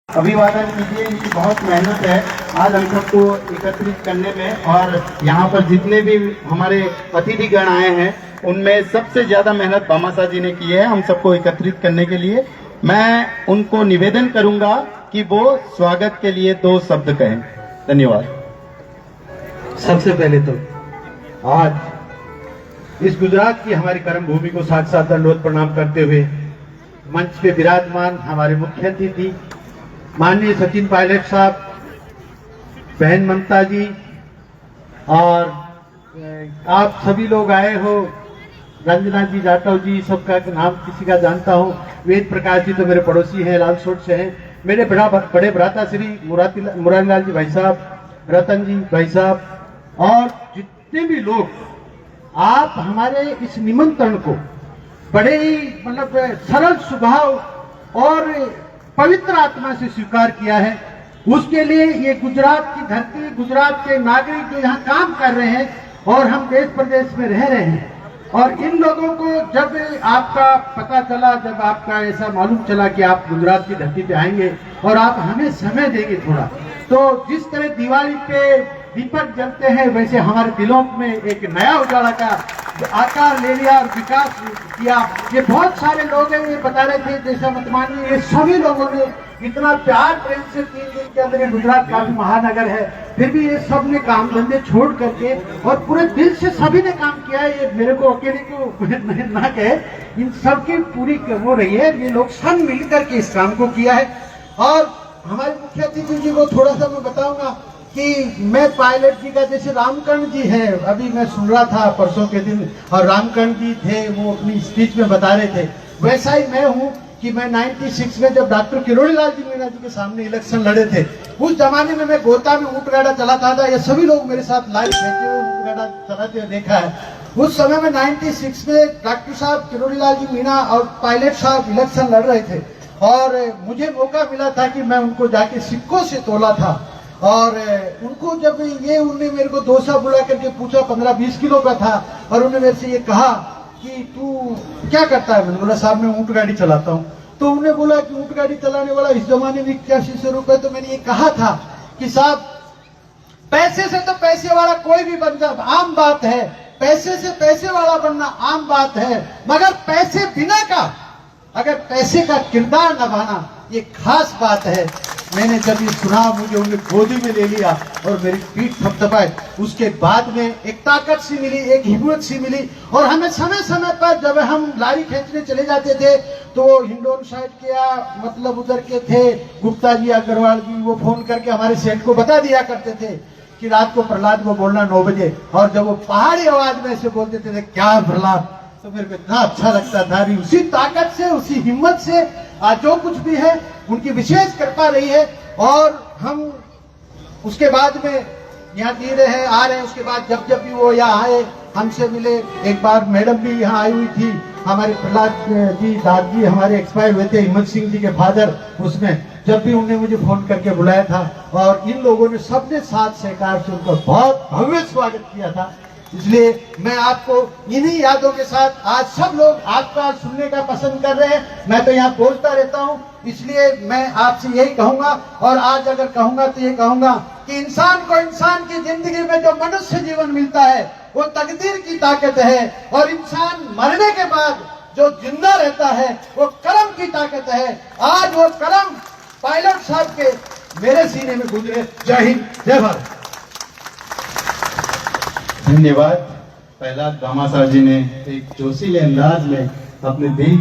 अभिवादन कीजिए। इनकी बहुत मेहनत है आज हम सबको एकत्रित करने में, और यहाँ पर जितने भी हमारे अतिथिगण आए हैं उनमें सबसे ज्यादा मेहनत भामाशाह जी ने की है हम सबको एकत्रित करने के लिए। मैं उनको निवेदन करूंगा कि वो स्वागत के लिए 2 शब्द कहें। धन्यवाद। सबसे पहले तो आज इस गुजरात की हमारी कर्म भूमि को साथ साथ दंडवत प्रणाम करते हुए मंच पे विराजमान हमारे मुख्य अतिथि माननीय सचिन पायलट साहब, बहन ममता जी, और आप सभी लोग आए हो, रंजना जी, जाटव जी, सबका नाम किसी का जानता हूँ। वेद प्रकाश जी तो मेरे पड़ोसी हैं, लालसोट से हैं। मेरे बड़े भ्राता श्री मुरारी लाल जी भाई साहब, रतन जी भाई साहब, और जितने भी लोग, आप हमारे इस निमंत्रण को बड़े ही सरल स्वभाव और पवित्र आत्मा से स्वीकार किया है। उसके लिए ये गुजरात की धरती, गुजरात के नागरिक जो यहाँ काम कर रहे हैं और हम देश प्रदेश में रह रहे हैं, और इन लोगों को जब आपका पता चला, जब आपका ऐसा मालूम चला कि आप गुजरात की धरती पे आएंगे और आप हमें समय देंगे थोड़ा, तो जिस तरह दिवाली पे दीपक जलते हैं वैसे हमारे दिलों में एक नया उजाला का आकार ले लिया और विकास किया। ये बहुत सारे लोग हैं, ये बता रहे थे, जैसा मत मानिए, ये सभी लोगों ने इतना प्यार प्रेम से 3 दिन के अंदर, गुजरात काफी महानगर है, फिर भी ये सब ने काम धंधे छोड़ करके और पूरे दिल से सभी ने काम किया है। ये मेरे को अकेले को ना कहे, इन सबकी पूरी वो रही है, ये लोग सब मिल करके इस काम को किया है। और हमारे मुख्य अतिथि जी को थोड़ा सा मैं बताऊंगा कि मैं पायलट जी का, जैसे रामकर्ण जी है, अभी मैं सुन रहा था परसों के दिन, और रामकर्ण जी थे, वो अपनी स्पीच में बता रहे थे, वैसा ही मैं हूँ कि मैं 96 में जब डॉक्टर किरोड़ी लाल जी मीणा जी के सामने इलेक्शन लड़े थे, उस जमाने में मैं गोता में ऊँट गाड़ा चलाता था। ये सभी लोग मेरे साथ लाइव बैठे हुए ऊँट गाड़ा चलाते हुए देखा है। उस समय में 96 में डॉक्टर साहब किरोड़ी लाल जी मीणा और पायलट साहब इलेक्शन लड़ रहे थे, और मुझे मौका मिला था कि मैं उनको जाके सिक्कों से तोला था। और उनको जब उन्होंने मेरे को डोसा बुला करके पूछा, 15-20 किलो का था, और उन्होंने मेरे से ये कहा कि तू क्या करता है? मैंने बोला साहब मैं ऊँट गाड़ी चलाता हूँ। तो उन्होंने बोला कि ऊँट गाड़ी चलाने वाला इस जमाने में 8100 रुपए। तो मैंने ये कहा था कि साहब पैसे से तो पैसे वाला कोई भी बन जाए, आम बात है, पैसे से पैसे वाला बनना आम बात है, मगर पैसे बिना का, अगर पैसे का किरदार निभाना, ये खास बात है। मैंने जब ये सुना, मुझे उन्हें गोदी में ले लिया और मेरी पीठ थपथपाई। उसके बाद में एक ताकत सी मिली, एक हिम्मत सी मिली, और हमें समय समय पर जब हम लारी खींचने चले जाते थे तो हिंडोन साइड के मतलब उधर के थे गुप्ता जी, अग्रवाल जी, वो फोन करके हमारे सेठ को बता दिया करते थे कि रात को प्रहलाद को बोलना 9 बजे, और जब वो पहाड़ी आवाज में ऐसे बोलते थे क्या प्रहलाद, तो मेरे को इतना अच्छा लगता था। उसी ताकत से, उसी हिम्मत से आज जो कुछ भी है उनकी विशेष कृपा रही है। और हम उसके बाद में यहाँ जी रहे हैं, आ रहे हैं। उसके बाद जब जब भी वो यहाँ आए, हमसे मिले। एक बार मैडम भी यहाँ आई हुई थी, हमारे प्रहलाद जी दाद जी हमारे एक्सपायर हुए थे, हिम्मत सिंह जी के फादर, उसमें जब भी उन्होंने मुझे फोन करके बुलाया था, और इन लोगों ने सबने साथ सहकार से उनका बहुत भव्य स्वागत किया था। इसलिए मैं आपको इन्हीं यादों के साथ, आज सब लोग आपका सुनने का पसंद कर रहे हैं, मैं तो यहाँ बोलता रहता हूँ, इसलिए मैं आपसे यही कहूंगा। और आज अगर कहूंगा तो ये कहूंगा कि इंसान को इंसान की जिंदगी में जो मनुष्य जीवन मिलता है वो तकदीर की ताकत है, और इंसान मरने के बाद जो जिंदा रहता है वो कलम की ताकत है। आज वो कलम पायलट साहब के मेरे सीने में गुजरे। जय हिंद, जय भारत। धन्यवाद। प्रहलाद भामाशाह जी ने एक जोशीले अंदाज में अपने दिल